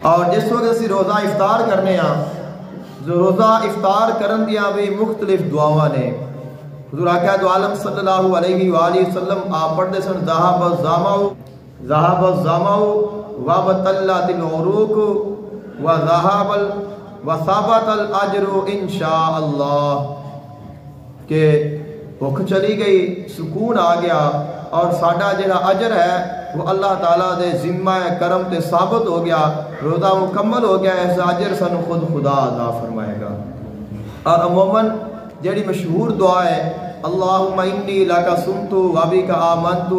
اور جس وقت اسی روزہ افطار کرنے روزہ افطار کرن دیا بھی مختلف دعاواں نے۔ حضور آقا دو عالم صلی اللہ علیہ وآلہ وسلم آپ پڑھتے سن ذہب الظمأ وابتلت العروق وثبت الاجر انشاءاللہ، کہ بھوک چلی گئی، سکون آ گیا، اور ساڈا جڑا اجر ہے وہ اللہ تعالیٰ دے ذمہ کرم تے ثابت ہو گیا، روزہ مکمل ہو گیا، اس اجر سانو خود خدا عطا فرمائے گا۔ اور عموماً جڑی مشہور دعا ہے اللہم انی لک صمت وبک آمنت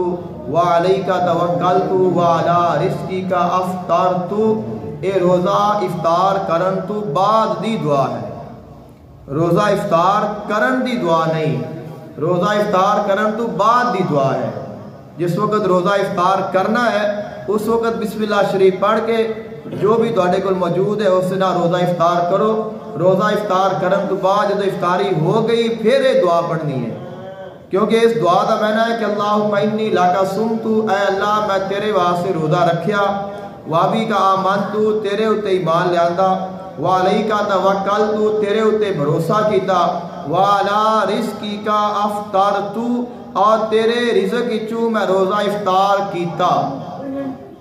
وعلیک توکلت وعلی رزقک افطرت، اے روزہ افطار کرن تو بعد دی دعا ہے، روزہ افطار کرن دی دعا نہیں، روزہ افطار کرن تو بعد دی دعا ہے۔ جس وقت روزہ افطار کرنا ہے اس وقت بسم اللہ شریف پڑھ کے جو بھی تواڈے کول موجود ہے اس نال روزہ افطار کرو۔ روزہ افطار کرن تو بعد جب افطاری ہو گئی پھر یہ دعا پڑھنی ہے، کیونکہ اس دعا کا معنی ہے کہ اللہم انی لک صمت، اے اللہ میں تیرے واسطے روزہ رکھیا، وابک آمنت تیرے اتے ایمان لیاندا، وعلیک توکلت تیرے اتے بھروسہ کیتا، وعلی رزقک افطرت اور تیرے رزق وچوں میں روزہ افطار کیتا۔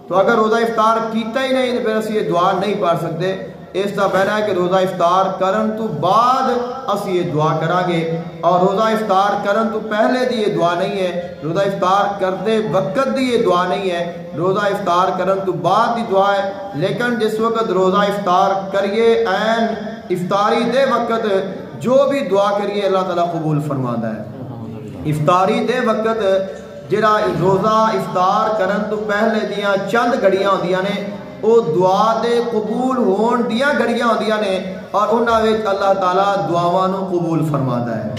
تو اگر روزہ افطار کیتا ہی نہیں تو پھر اسی یہ دعا نہیں پڑھ سکتے۔ اس کا معنی ہے کہ روزہ افطار کرن تو بعد اسی یہ دعا کران گے، اور روزہ افطار کرن تو پہلے دی یہ دعا نہیں ہے، روزہ افطار کرتے وقت دی یہ دعا نہیں ہے، روزہ افطار کرن تو بعد دی دعا ہے۔ لیکن جس وقت روزہ افطار کریے عین افطاری دے وقت جو بھی دعا کریے اللہ تعالیٰ قبول فرماندا ہے۔ افطاری دے وقت جڑا روزہ افطار کرن تو پہلے دیاں چند گھڑیاں ہوندیاں نے وہ دعا دے قبول ہون دیاں گھڑیاں ہوندیاں نے، اور انہاں وچ اللہ تعالیٰ دعاواں نو قبول فرماندا ہے۔